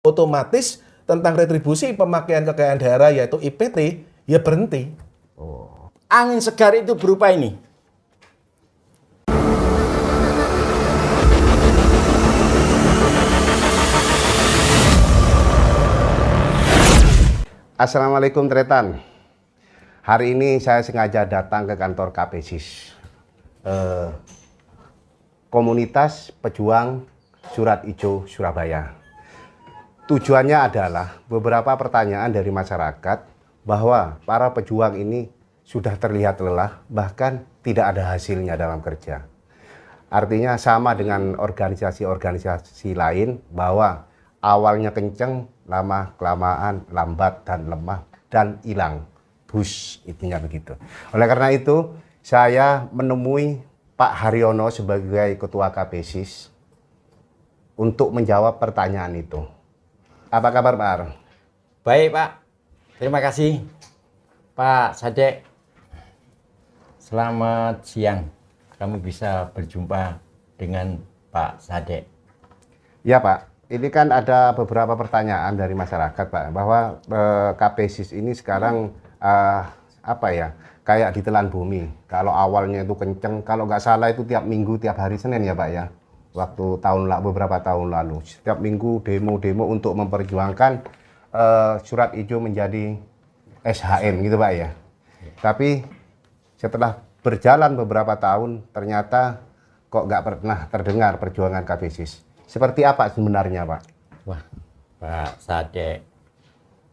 otomatis tentang retribusi pemakaian kekayaan daerah yaitu IPT ya berhenti. Oh. Angin segar itu berupa ini. Assalamualaikum Tretan. Hari ini saya sengaja datang ke kantor KPSIS, Komunitas Pejuang Surat Ijo Surabaya. Tujuannya adalah beberapa pertanyaan dari masyarakat bahwa para pejuang ini sudah terlihat lelah, bahkan tidak ada hasilnya dalam kerja. Artinya sama dengan organisasi-organisasi lain bahwa awalnya kenceng, lama-kelamaan lambat dan lemah dan hilang. Bus, intinya begitu. Oleh karena itu, saya menemui Pak Haryono sebagai Ketua KPSIS untuk menjawab pertanyaan itu. Apa kabar Pak Ar? Baik Pak, terima kasih Pak Sadek. Selamat siang, kami bisa berjumpa dengan Pak Sadek. Ya Pak, ini kan ada beberapa pertanyaan dari masyarakat Pak, bahwa KPSIS ini sekarang kayak ditelan bumi. Kalau awalnya itu kenceng, kalau nggak salah itu tiap minggu, tiap hari Senin ya Pak ya. Waktu beberapa tahun lalu, setiap minggu demo-demo untuk memperjuangkan surat ijo menjadi SHM gitu Pak ya. Tapi setelah berjalan beberapa tahun, ternyata kok nggak pernah terdengar perjuangan KPSIS. Seperti apa sebenarnya Pak? Wah, Pak Sadek,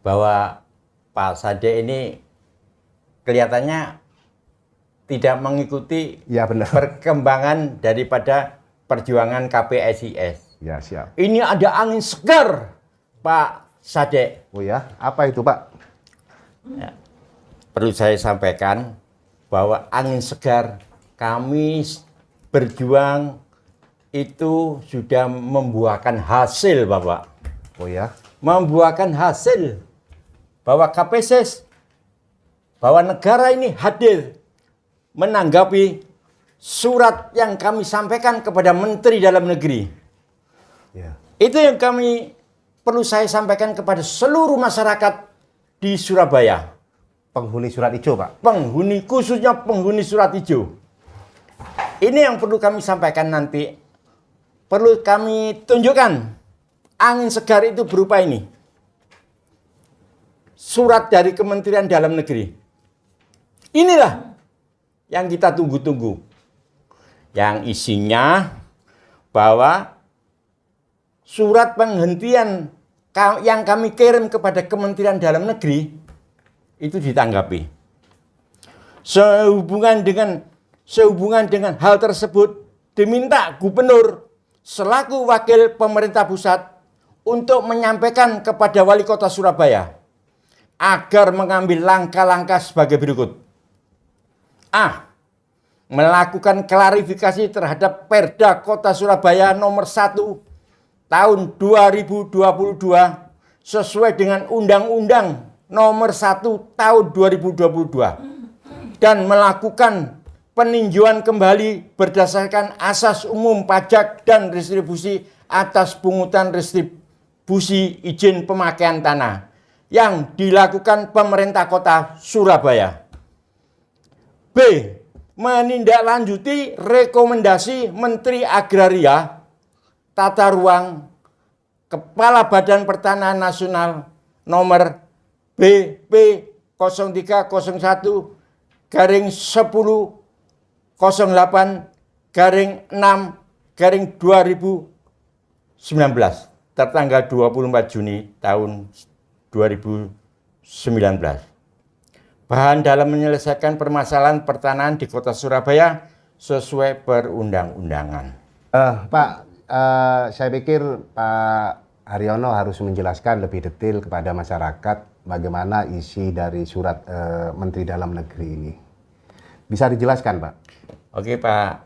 bahwa Pak Sadek ini kelihatannya tidak mengikuti ya, benar. Perkembangan daripada perjuangan KPSIS. Ya, siap. Ini ada angin segar, Pak Sadek. Oh ya, apa itu Pak? Ya, perlu saya sampaikan bahwa angin segar kami berjuang itu sudah membuahkan hasil, Bapak. Oh ya? Membuahkan hasil bahwa KPSIS, bahwa negara ini hadir menanggapi surat yang kami sampaikan kepada Menteri Dalam Negeri. Ya. Itu yang kami perlu saya sampaikan kepada seluruh masyarakat di Surabaya. Penghuni surat ijo Pak? Penghuni, khususnya penghuni surat ijo. Ini yang perlu kami sampaikan nanti. Perlu kami tunjukkan. Angin segar itu berupa ini. Surat dari Kementerian Dalam Negeri. Inilah yang kita tunggu-tunggu. Yang isinya bahwa surat penghentian yang kami kirim kepada Kementerian Dalam Negeri itu ditanggapi. Sehubungan dengan hal tersebut, diminta Gubernur selaku wakil pemerintah pusat untuk menyampaikan kepada Wali Kota Surabaya agar mengambil langkah-langkah sebagai berikut. A. Melakukan klarifikasi terhadap Perda Kota Surabaya nomor 1 tahun 2022 sesuai dengan Undang-Undang nomor 1 tahun 2022 dan melakukan peninjauan kembali berdasarkan asas umum pajak dan retribusi atas pungutan retribusi izin pemakaian tanah yang dilakukan pemerintah Kota Surabaya. B. Menindaklanjuti rekomendasi Menteri Agraria, Tata Ruang, Kepala Badan Pertanahan Nasional nomor BP 0301 garing 1008 garing 6 garing 2019 tertanggal 24 Juni tahun 2019. Bahan dalam menyelesaikan permasalahan pertanahan di Kota Surabaya sesuai perundang-undangan. Pak, saya pikir Pak Haryono harus menjelaskan lebih detail kepada masyarakat bagaimana isi dari surat Menteri Dalam Negeri ini. Bisa dijelaskan Pak? Oke Pak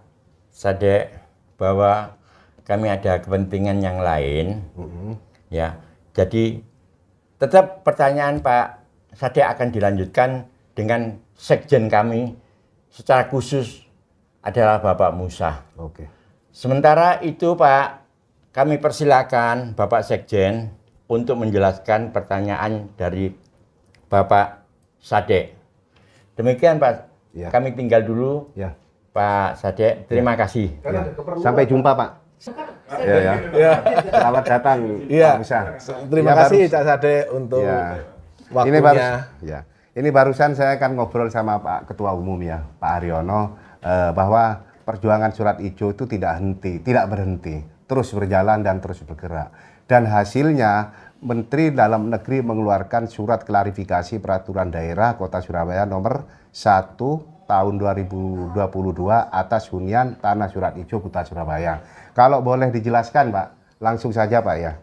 Sadek, bahwa kami ada kepentingan yang lain. Ya, jadi tetap pertanyaan Pak Sadek akan dilanjutkan dengan sekjen kami secara khusus adalah Bapak Musa. Oke. Sementara itu Pak, kami persilakan Bapak Sekjen untuk menjelaskan pertanyaan dari Bapak Sadek. Demikian Pak, Ya. kami tinggal dulu. Ya. Pak Sadek, terima kasih. Ya. Sampai jumpa, Pak. Ya. Ya. Selamat datang, Iya. Pak Musa. Terima Ya, kasih baru- Cak Sade untuk Ya. waktunya. Ini barusan saya akan ngobrol sama Pak Ketua Umum ya, Pak Haryono, bahwa perjuangan surat hijau itu tidak berhenti, terus berjalan dan terus bergerak. Dan hasilnya Menteri Dalam Negeri mengeluarkan surat klarifikasi peraturan daerah Kota Surabaya nomor 1 tahun 2022 atas hunian tanah surat hijau Kota Surabaya. Kalau boleh dijelaskan Pak, langsung saja Pak ya.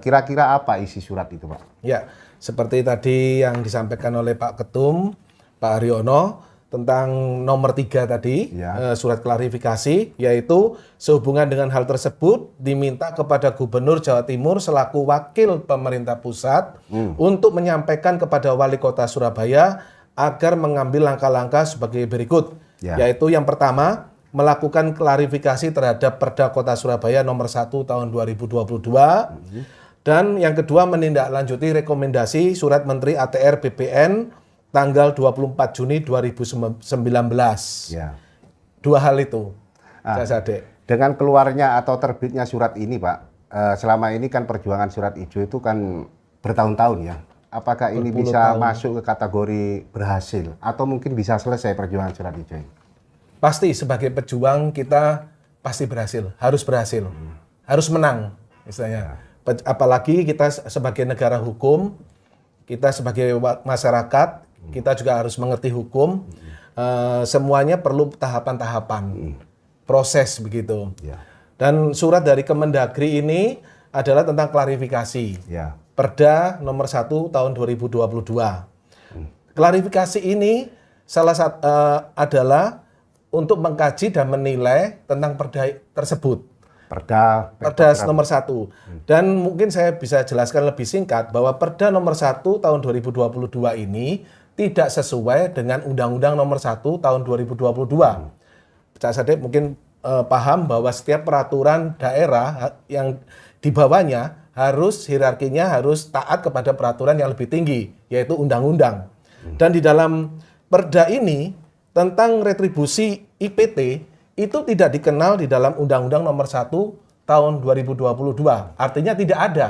Kira-kira apa isi surat itu Pak? Ya, seperti tadi yang disampaikan oleh Pak Ketum, Pak Haryono, tentang nomor 3 tadi, Ya. surat klarifikasi, yaitu sehubungan dengan hal tersebut diminta kepada Gubernur Jawa Timur selaku wakil pemerintah pusat untuk menyampaikan kepada Wali Kota Surabaya agar mengambil langkah-langkah sebagai berikut, Ya. yaitu yang pertama, melakukan klarifikasi terhadap Perda Kota Surabaya nomor 1 tahun 2022, dan yang kedua menindaklanjuti rekomendasi Surat Menteri ATR BPN tanggal 24 Juni 2019. Ya. Dua hal itu, Ah. Cak Sade. Dengan keluarnya atau terbitnya surat ini, Pak, selama ini kan perjuangan surat hijau itu kan bertahun-tahun ya. Apakah ini Berpuluh bisa tahun. masuk ke kategori berhasil atau mungkin bisa selesai perjuangan surat hijau ini? Pasti sebagai pejuang kita pasti berhasil, harus berhasil, harus menang, istilahnya. Apalagi kita sebagai negara hukum, kita sebagai masyarakat, kita juga harus mengerti hukum. Semuanya perlu tahapan-tahapan, proses begitu. Ya. Dan surat dari Kemendagri ini adalah tentang klarifikasi. Ya. Perda nomor 1 tahun 2022. Klarifikasi ini salah satu adalah untuk mengkaji dan menilai tentang perda tersebut. Perda Nomor 1. Dan mungkin saya bisa jelaskan lebih singkat bahwa Perda nomor 1 tahun 2022 ini tidak sesuai dengan Undang-Undang nomor 1 tahun 2022. Cak Sade mungkin paham bahwa setiap peraturan daerah yang di bawahnya harus hierarkinya harus taat kepada peraturan yang lebih tinggi, yaitu undang-undang. Dan di dalam Perda ini tentang retribusi IPT itu tidak dikenal di dalam Undang-Undang nomor 1 tahun 2022. Artinya tidak ada.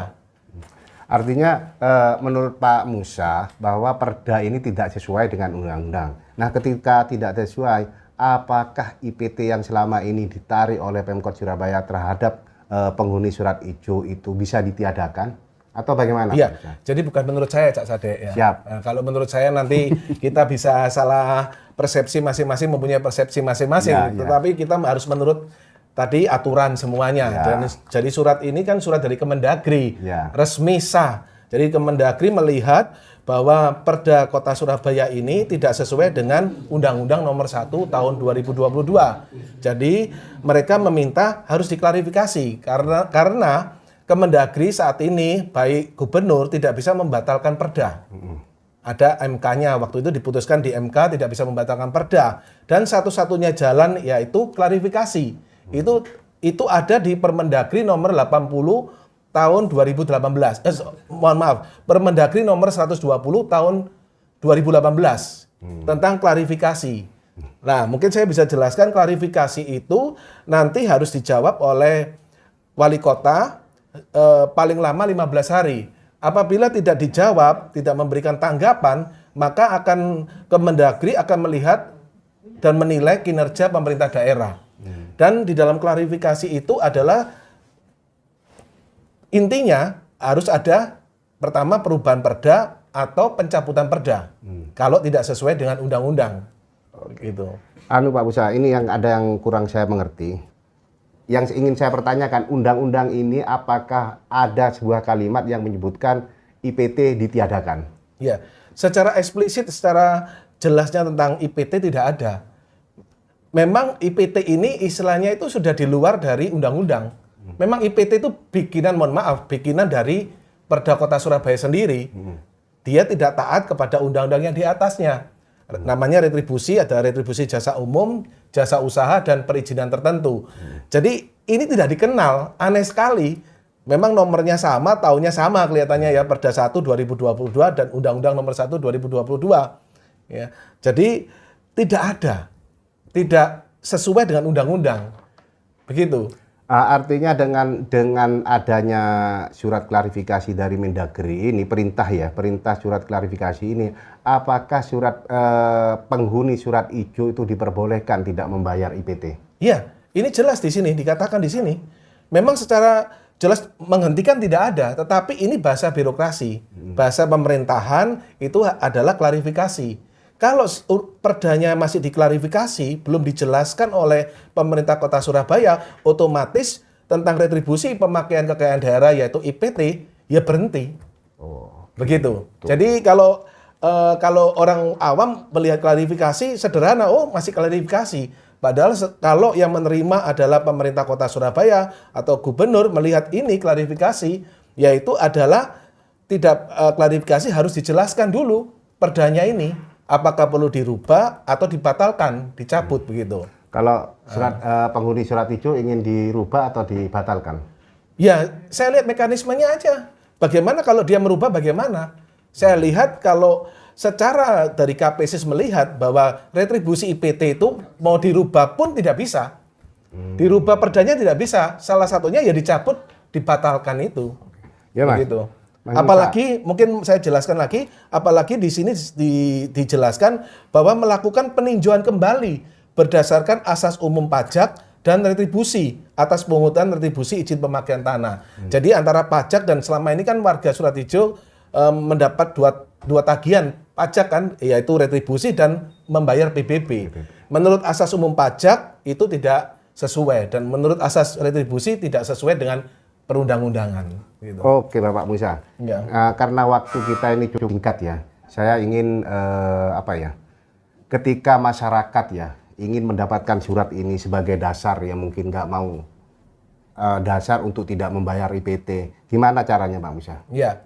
Artinya menurut Pak Musa bahwa perda ini tidak sesuai dengan undang-undang. Nah, ketika tidak sesuai, apakah IPT yang selama ini ditarik oleh Pemkot Surabaya terhadap penghuni surat hijau itu bisa ditiadakan atau bagaimana? Iya, Pak Musa? jadi bukan menurut saya Cak Sade ya. Siap. Nah, kalau menurut saya nanti kita bisa salah persepsi masing-masing, mempunyai persepsi masing-masing. Ya, ya. Tetapi kita harus menurut tadi aturan semuanya. Ya. Dan jadi surat ini kan surat dari Kemendagri, Ya. resmi sah. Jadi Kemendagri melihat bahwa Perda Kota Surabaya ini tidak sesuai dengan Undang-Undang nomor 1 tahun 2022. Jadi mereka meminta harus diklarifikasi karena Kemendagri saat ini baik gubernur tidak bisa membatalkan perda. Ada MK-nya, waktu itu diputuskan di MK tidak bisa membatalkan perda. Dan satu-satunya jalan yaitu klarifikasi. Itu ada di Permendagri nomor 80 tahun 2018. Mohon maaf, Permendagri nomor 120 tahun 2018 tentang klarifikasi. Nah, mungkin saya bisa jelaskan klarifikasi itu nanti harus dijawab oleh wali kota paling lama 15 hari. Apabila tidak dijawab, tidak memberikan tanggapan, maka Kemendagri akan melihat dan menilai kinerja pemerintah daerah. Dan di dalam klarifikasi itu adalah intinya harus ada pertama perubahan perda atau pencabutan perda. Kalau tidak sesuai dengan undang-undang. Gitu. Pak Musa, ini yang ada yang kurang saya mengerti. Yang ingin saya pertanyakan, undang-undang ini apakah ada sebuah kalimat yang menyebutkan IPT ditiadakan? Ya, secara eksplisit, secara jelasnya tentang IPT tidak ada. Memang IPT ini istilahnya itu sudah di luar dari undang-undang. Memang IPT itu bikinan dari Perda Kota Surabaya sendiri. Dia tidak taat kepada undang-undang yang di atasnya. Namanya retribusi, ada retribusi jasa umum, jasa usaha, dan perizinan tertentu. Jadi ini tidak dikenal, aneh sekali. Memang nomornya sama, tahunnya sama kelihatannya ya, Perda 1 2022 dan Undang-Undang Nomor 1 2022. Ya. Jadi tidak sesuai dengan undang-undang. Begitu. Artinya dengan adanya surat klarifikasi dari Mendagri ini, perintah surat klarifikasi ini, apakah penghuni surat ijo itu diperbolehkan tidak membayar IPT? Iya, ini jelas di sini, dikatakan di sini. Memang secara jelas menghentikan tidak ada, tetapi ini bahasa birokrasi. Bahasa pemerintahan itu adalah klarifikasi. Kalau perdanya masih diklarifikasi, belum dijelaskan oleh pemerintah Kota Surabaya, otomatis tentang retribusi pemakaian kekayaan daerah yaitu IPT, ya berhenti. Begitu. Jadi kalau orang awam melihat klarifikasi sederhana, oh masih klarifikasi. Padahal kalau yang menerima adalah pemerintah Kota Surabaya atau gubernur melihat ini klarifikasi, yaitu adalah klarifikasi harus dijelaskan dulu perdanya ini apakah perlu dirubah atau dibatalkan, dicabut begitu. Kalau penghuni surat ijo ingin dirubah atau dibatalkan? Ya, saya lihat mekanismenya aja. Bagaimana kalau dia merubah bagaimana? Saya lihat kalau secara dari KPSIS melihat bahwa retribusi IPT itu mau dirubah pun tidak bisa. Dirubah perdanya tidak bisa. Salah satunya ya dicabut, dibatalkan itu. Ya, Mas. Begitu. Apalagi mungkin saya jelaskan lagi, apalagi di sini dijelaskan bahwa melakukan peninjauan kembali berdasarkan asas umum pajak dan retribusi atas pungutan retribusi izin pemakaian tanah. Jadi antara pajak dan selama ini kan warga Surat Ijo mendapat dua tagihan pajak kan, yaitu retribusi dan membayar PBB. Menurut asas umum pajak itu tidak sesuai dan menurut asas retribusi tidak sesuai dengan perundang-undangan. Gitu. Oke Bapak Musa, Ya. Karena waktu kita ini cukup singkat ya, saya ingin ketika masyarakat ya ingin mendapatkan surat ini sebagai dasar yang mungkin nggak mau dasar untuk tidak membayar IPT, gimana caranya Pak Musa? Ya,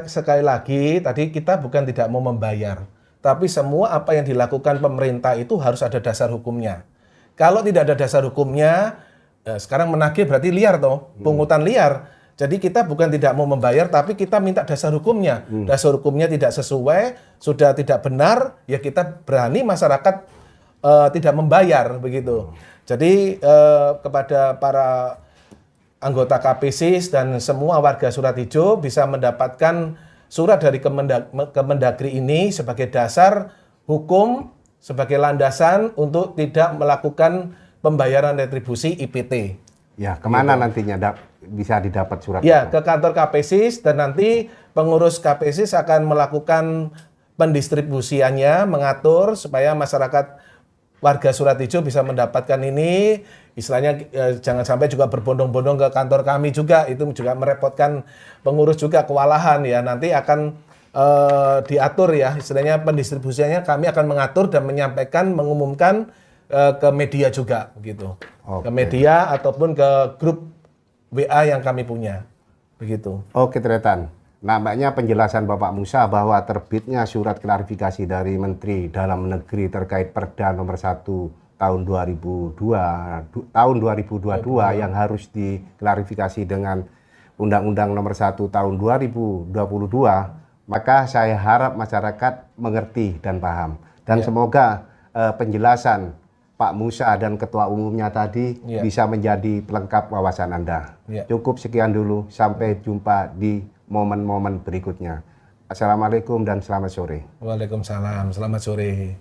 sekali lagi tadi kita bukan tidak mau membayar, tapi semua apa yang dilakukan pemerintah itu harus ada dasar hukumnya. Kalau tidak ada dasar hukumnya, sekarang menagih berarti liar toh, pungutan liar. Jadi kita bukan tidak mau membayar, tapi kita minta dasar hukumnya. Dasar hukumnya tidak sesuai, sudah tidak benar, ya kita berani masyarakat tidak membayar begitu. Jadi kepada para anggota KPSIS dan semua warga Surat Ijo bisa mendapatkan surat dari Kemendagri ini sebagai dasar hukum, sebagai landasan untuk tidak melakukan pembayaran retribusi IPT. Ya, kemana nantinya bisa didapat surat Ya, itu? ke kantor KPSIS dan nanti pengurus KPSIS akan melakukan pendistribusiannya, mengatur supaya masyarakat warga Surat Ijo bisa mendapatkan ini. Istilahnya jangan sampai juga berbondong-bondong ke kantor kami juga, itu juga merepotkan pengurus juga, kewalahan ya. Nanti akan diatur ya, istilahnya pendistribusiannya kami akan mengatur dan menyampaikan, mengumumkan ke media juga begitu. Ke media ataupun ke grup WA yang kami punya. Begitu. Oke, Tretan. Nampaknya penjelasan Bapak Musa bahwa terbitnya surat klarifikasi dari Menteri Dalam Negeri terkait Perda Nomor 1 tahun 2022 yang harus diklarifikasi dengan Undang-Undang Nomor 1 tahun 2022, maka saya harap masyarakat mengerti dan paham. Dan semoga penjelasan Pak Musa dan Ketua Umumnya tadi bisa menjadi pelengkap wawasan Anda. Cukup sekian dulu, sampai jumpa di momen-momen berikutnya. Assalamualaikum dan selamat sore. Waalaikumsalam, selamat sore.